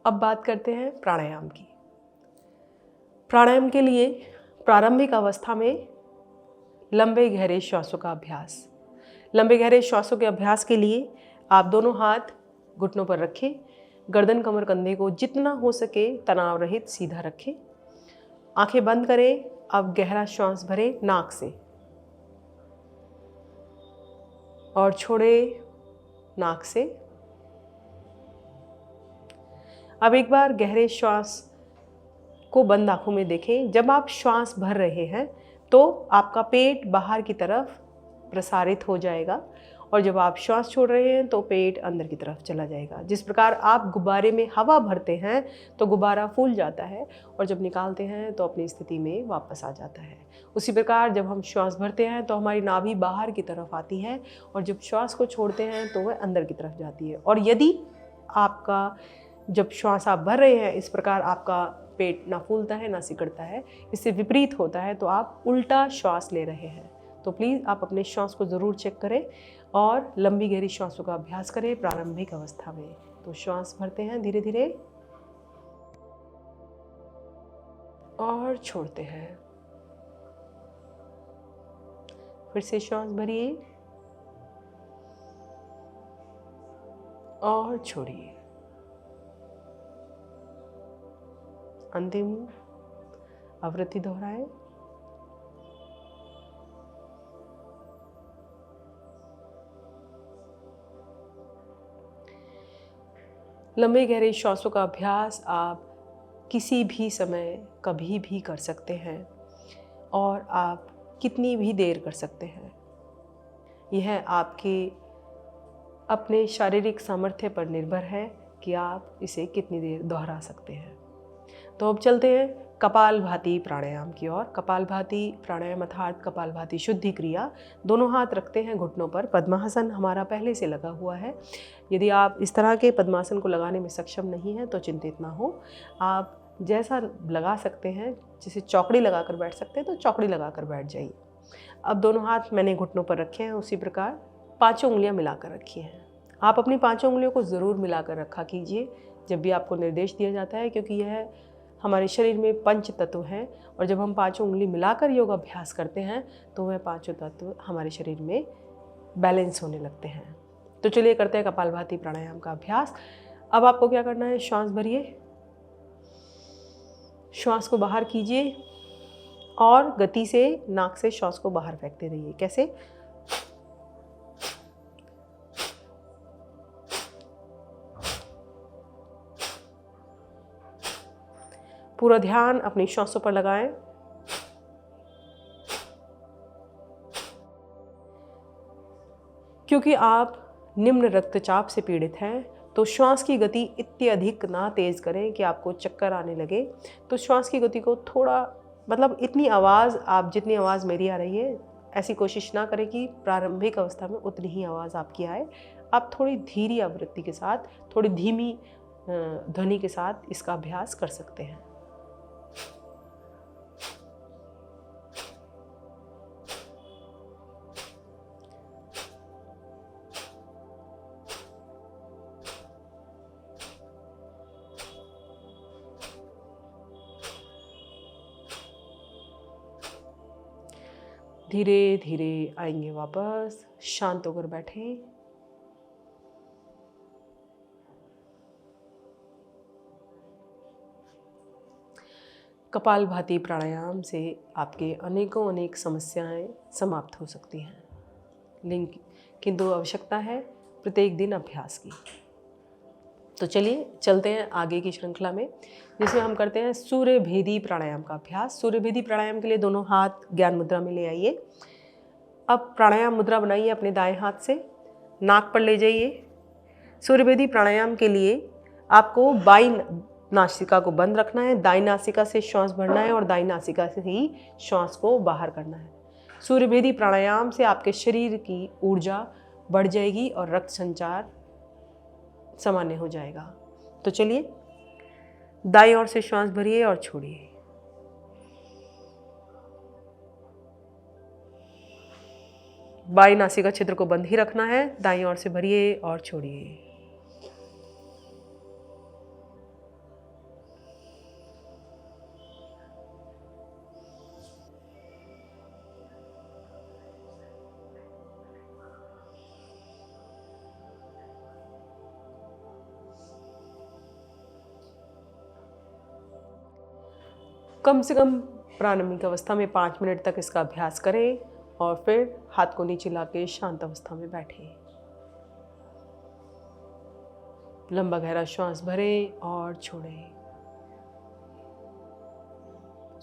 अब बात करते हैं प्राणायाम की। प्राणायाम के लिए प्रारंभिक अवस्था में लंबे गहरे श्वासों का अभ्यास। लंबे गहरे श्वासों के अभ्यास के लिए आप दोनों हाथ घुटनों पर रखें, गर्दन कमर कंधे को जितना हो सके तनाव रहित सीधा रखें। आंखें बंद करें। अब गहरा श्वास भरें नाक से और छोड़ें नाक से। अब एक बार गहरे श्वास को बंद आंखों में देखें। जब आप श्वास भर रहे हैं तो आपका पेट बाहर की तरफ प्रसारित हो जाएगा और जब आप श्वास छोड़ रहे हैं तो पेट अंदर की तरफ चला जाएगा। जिस प्रकार आप गुब्बारे में हवा भरते हैं तो गुब्बारा फूल जाता है और जब निकालते हैं तो अपनी स्थिति में वापस आ जाता है, उसी प्रकार जब हम श्वास भरते हैं तो हमारी नाभि बाहर की तरफ आती है और जब श्वास को छोड़ते हैं तो वह अंदर की तरफ जाती है। और यदि आपका जब श्वास आप भर रहे हैं इस प्रकार आपका पेट ना फूलता है ना सिकुड़ता है, इससे विपरीत होता है तो आप उल्टा श्वास ले रहे हैं। तो प्लीज़ आप अपने श्वास को ज़रूर चेक करें और लंबी गहरी श्वासों का अभ्यास करें प्रारंभिक अवस्था में। तो श्वास भरते हैं धीरे धीरे और छोड़ते हैं। फिर से श्वास भरिए और छोड़िए। अंतिम आवृत्ति दोहराएं। लंबे गहरे श्वासों का अभ्यास आप किसी भी समय कभी भी कर सकते हैं और आप कितनी भी देर कर सकते हैं। यह आपके अपने शारीरिक सामर्थ्य पर निर्भर है कि आप इसे कितनी देर दोहरा सकते हैं। तो अब चलते हैं कपालभाति प्राणायाम की ओर। कपालभाति प्राणायाम अर्थात कपालभाति शुद्धि क्रिया। दोनों हाथ रखते हैं घुटनों पर। पद्मासन हमारा पहले से लगा हुआ है। यदि आप इस तरह के पद्मासन को लगाने में सक्षम नहीं हैं तो चिंतित ना हो, आप जैसा लगा सकते हैं, जैसे चौकड़ी लगा कर बैठ सकते हैं तो चौकड़ी लगा कर बैठ जाइए। अब दोनों हाथ मैंने घुटनों पर रखे हैं, उसी प्रकार पाँचों उंगलियां मिलाकर रखी हैं। आप अपनी पाँचों उंगलियों को ज़रूर मिलाकर रखा कीजिए जब भी आपको निर्देश दिया जाता है, क्योंकि यह हमारे शरीर में पंच तत्व हैं और जब हम पाँचों उंगली मिलाकर योग अभ्यास करते हैं तो वह पाँचों तत्व हमारे शरीर में बैलेंस होने लगते हैं। तो चलिए करते हैं कपालभाति प्राणायाम का अभ्यास। अब आपको क्या करना है, श्वास भरिए, श्वास को बाहर कीजिए और गति से नाक से श्वास को बाहर फेंकते रहिए। कैसे? पूरा ध्यान अपनी श्वासों पर लगाएं। क्योंकि आप निम्न रक्तचाप से पीड़ित हैं तो श्वास की गति इतनी अधिक ना तेज़ करें कि आपको चक्कर आने लगे। तो श्वास की गति को थोड़ा, मतलब इतनी आवाज़, आप जितनी आवाज़ मेरी आ रही है ऐसी कोशिश ना करें कि प्रारंभिक अवस्था में उतनी ही आवाज़ आपकी आए। आप थोड़ी धीरी आवृत्ति के साथ, थोड़ी धीमी ध्वनि के साथ इसका अभ्यास कर सकते हैं। धीरे धीरे आएंगे वापस, शांत होकर बैठें। कपालभाति प्राणायाम से आपके अनेकों अनेक समस्याएं समाप्त हो सकती हैं, किंतु आवश्यकता है प्रत्येक दिन अभ्यास की। तो चलिए चलते हैं आगे की श्रृंखला में, जिसमें हम करते हैं सूर्य भेदी प्राणायाम का अभ्यास। सूर्य भेदी प्राणायाम के लिए दोनों हाथ ज्ञान मुद्रा में ले आइए। अब प्राणायाम मुद्रा बनाइए अपने दाएं हाथ से, नाक पर ले जाइए। सूर्य भेदी प्राणायाम के लिए आपको बाईं नासिका को बंद रखना है, दाईं नासिका से श्वास भरना है और दाईं नासिका से ही श्वास को बाहर करना है। सूर्य भेदी प्राणायाम से आपके शरीर की ऊर्जा बढ़ जाएगी और रक्त संचार सामान्य हो जाएगा। तो चलिए दाईं ओर से श्वास भरिए और छोड़िए। बाईं नासिका छिद्र को बंद ही रखना है, दाईं ओर से भरिए और छोड़िए। कम से कम प्रारंभिक अवस्था में 5 मिनट तक इसका अभ्यास करें और फिर हाथ को नीचे लाके शांत अवस्था में बैठें। लंबा गहरा श्वास भरें और छोड़ें।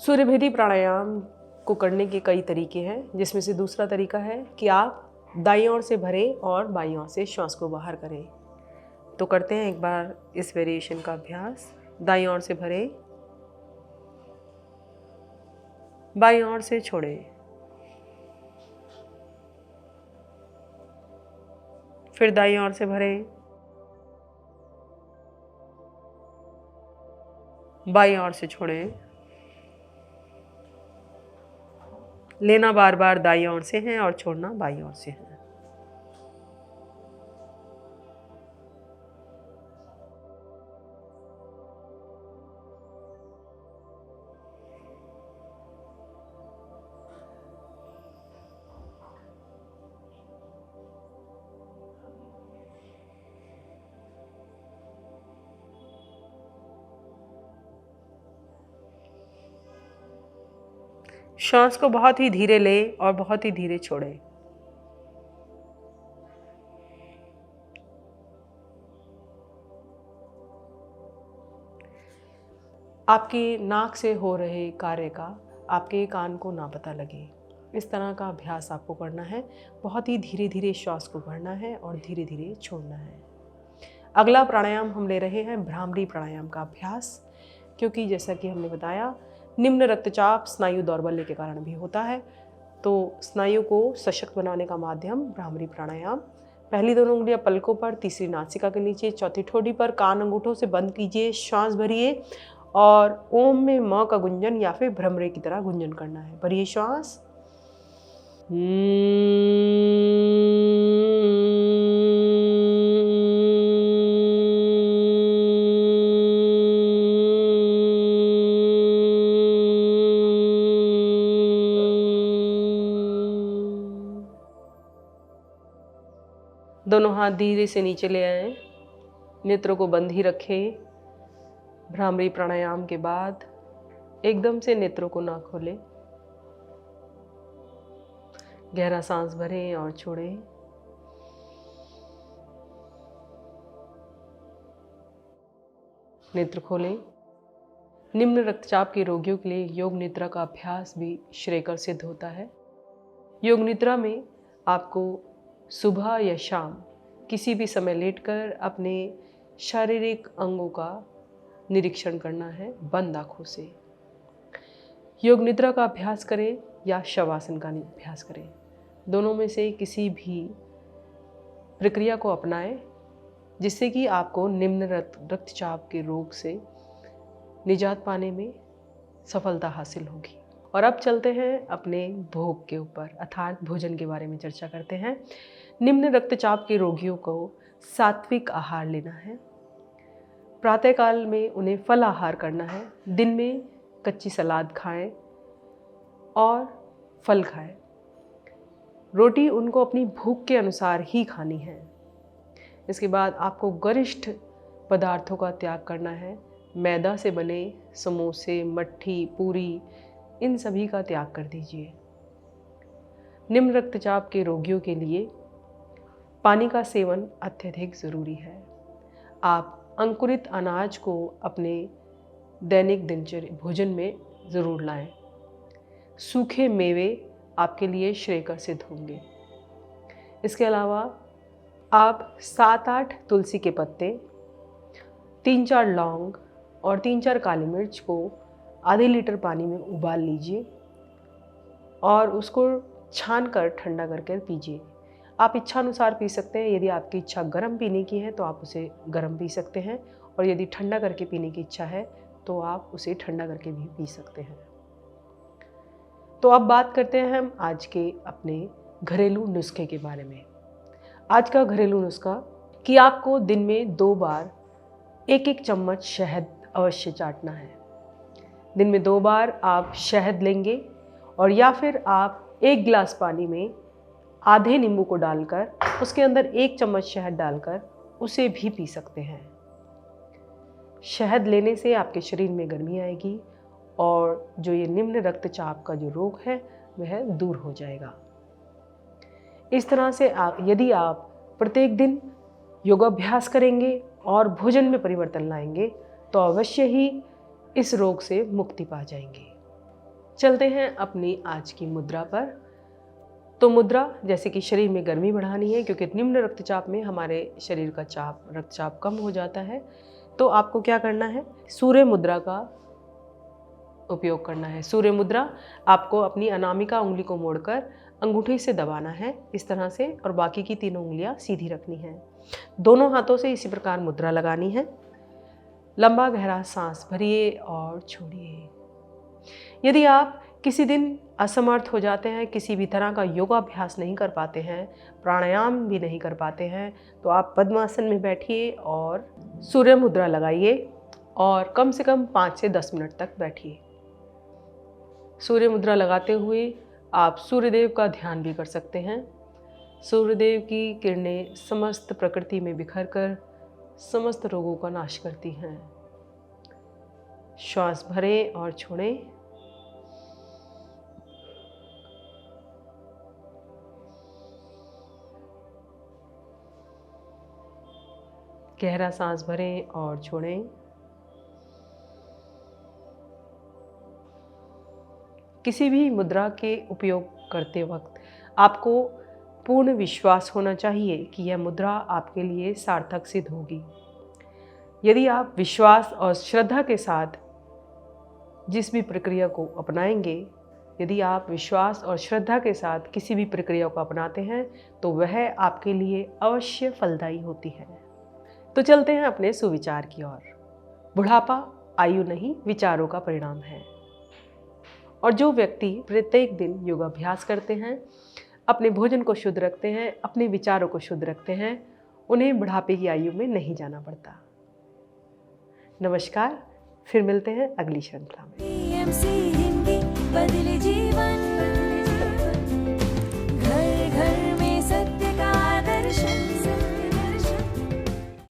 सूर्यभेदी प्राणायाम को करने के कई तरीके हैं, जिसमें से दूसरा तरीका है कि आप दाईं ओर से भरें और बाईं ओर से श्वास को बाहर करें। तो करते हैं एक बार इस वेरिएशन का अभ्यास। दाईं ओर से भरें, बाईं ओर से छोड़ें, फिर दाईं ओर से भरें, बाईं ओर से छोड़ें। लेना बार बार दाईं ओर से है और छोड़ना बाईं ओर से है। श्वास को बहुत ही धीरे लें और बहुत ही धीरे छोड़ें। आपके नाक से हो रहे कार्य का आपके कान को ना पता लगे, इस तरह का अभ्यास आपको करना है। बहुत ही धीरे धीरे श्वास को भरना है और धीरे धीरे छोड़ना है। अगला प्राणायाम हम ले रहे हैं भ्रामरी प्राणायाम का अभ्यास, क्योंकि जैसा कि हमने बताया निम्न रक्तचाप स्नायु दौर्बल्य के कारण भी होता है। तो स्नायु को सशक्त बनाने का माध्यम भ्रामरी प्राणायाम। पहली दोनों उंगलियां पलकों पर, तीसरी नासिका के नीचे, चौथी ठोड़ी पर, कान अंगूठों से बंद कीजिए, श्वास भरिए और ओम में म का गुंजन या फिर भ्रमरे की तरह गुंजन करना है। भरिए श्वास। दोनों हाथ धीरे से नीचे ले आएं, नेत्रों को बंद ही रखें। भ्रामरी प्राणायाम के बाद एकदम से नेत्रों को ना खोलें। गहरा सांस भरें और छोड़ें। नेत्र खोलें। निम्न रक्तचाप के रोगियों के लिए योग निद्रा का अभ्यास भी श्रेयकर सिद्ध होता है। योग निद्रा में आपको सुबह या शाम किसी भी समय लेटकर अपने शारीरिक अंगों का निरीक्षण करना है बंद आँखों से। योग निद्रा का अभ्यास करें या शवासन का अभ्यास करें, दोनों में से किसी भी प्रक्रिया को अपनाएं, जिससे कि आपको निम्न रक्तचाप के रोग से निजात पाने में सफलता हासिल होगी। और अब चलते हैं अपने भोग के ऊपर, अर्थात भोजन के बारे में चर्चा करते हैं। निम्न रक्तचाप के रोगियों को सात्विक आहार लेना है। प्रातःकाल में उन्हें फल आहार करना है। दिन में कच्ची सलाद खाएं और फल खाएं। रोटी उनको अपनी भूख के अनुसार ही खानी है। इसके बाद आपको गरिष्ठ पदार्थों का त्याग करना है। मैदा से बने समोसे, मट्ठी, पूरी, इन सभी का त्याग कर दीजिए। निम्न रक्तचाप के रोगियों के लिए पानी का सेवन अत्यधिक ज़रूरी है। आप अंकुरित अनाज को अपने दैनिक दिनचर्या भोजन में ज़रूर लाएं। सूखे मेवे आपके लिए श्रेयकर सिद्ध होंगे। इसके अलावा आप 7-8 तुलसी के पत्ते, 3-4 लौंग और 3-4 काली मिर्च को आधे लीटर पानी में उबाल लीजिए और उसको छान कर ठंडा करके पीजिए। आप इच्छा अनुसार पी सकते हैं। यदि आपकी इच्छा गर्म पीने की है तो आप उसे गर्म पी सकते हैं, और यदि ठंडा करके पीने की इच्छा है तो आप उसे ठंडा करके भी पी सकते हैं। तो अब बात करते हैं हम आज के अपने घरेलू नुस्खे के बारे में। आज का घरेलू नुस्खा कि आपको दिन में 2 बार 1-1 चम्मच शहद अवश्य चाटना है। दिन में 2 बार आप शहद लेंगे और या फिर आप 1 गिलास पानी में आधे नींबू को डालकर उसके अंदर 1 चम्मच शहद डालकर उसे भी पी सकते हैं। शहद लेने से आपके शरीर में गर्मी आएगी और जो ये निम्न रक्तचाप का जो रोग है वह दूर हो जाएगा। इस तरह से यदि आप प्रत्येक दिन योगाभ्यास करेंगे और भोजन में परिवर्तन लाएंगे तो अवश्य ही इस रोग से मुक्ति पा जाएंगे। चलते हैं अपनी आज की मुद्रा पर। तो मुद्रा जैसे कि शरीर में गर्मी बढ़ानी है, क्योंकि निम्न रक्तचाप में हमारे शरीर का रक्तचाप कम हो जाता है। तो आपको क्या करना है, सूर्य मुद्रा का उपयोग करना है। सूर्य मुद्रा आपको अपनी अनामिका उंगली को मोड़कर अंगूठी से दबाना है इस तरह से, और बाकी की तीनों उंगलियां सीधी रखनी है। दोनों हाथों से इसी प्रकार मुद्रा लगानी है। लंबा गहरा सांस भरिए और छोड़िए। यदि आप किसी दिन असमर्थ हो जाते हैं, किसी भी तरह का योगाभ्यास नहीं कर पाते हैं, प्राणायाम भी नहीं कर पाते हैं, तो आप पद्मासन में बैठिए और सूर्य मुद्रा लगाइए और कम से कम 5 से 10 मिनट तक बैठिए। सूर्य मुद्रा लगाते हुए आप सूर्यदेव का ध्यान भी कर सकते हैं। सूर्यदेव की किरणें समस्त प्रकृति में बिखरकर समस्त रोगों का नाश करती हैं। श्वास भरें और छोड़ें। गहरा सांस भरें और छोड़ें। किसी भी मुद्रा के उपयोग करते वक्त आपको पूर्ण विश्वास होना चाहिए कि यह मुद्रा आपके लिए सार्थक सिद्ध होगी। यदि आप विश्वास और श्रद्धा के साथ जिस भी प्रक्रिया को अपनाएंगे, यदि आप विश्वास और श्रद्धा के साथ किसी भी प्रक्रिया को अपनाते हैं तो वह आपके लिए अवश्य फलदायी होती है। तो चलते हैं अपने सुविचार की ओर। बुढ़ापा आयु नहीं, विचारों का परिणाम है। और जो व्यक्ति प्रत्येक दिन योगाभ्यास करते हैं, अपने भोजन को शुद्ध रखते हैं, अपने विचारों को शुद्ध रखते हैं, उन्हें बुढ़ापे की आयु में नहीं जाना पड़ता। नमस्कार, फिर मिलते हैं अगली श्रृंखला में।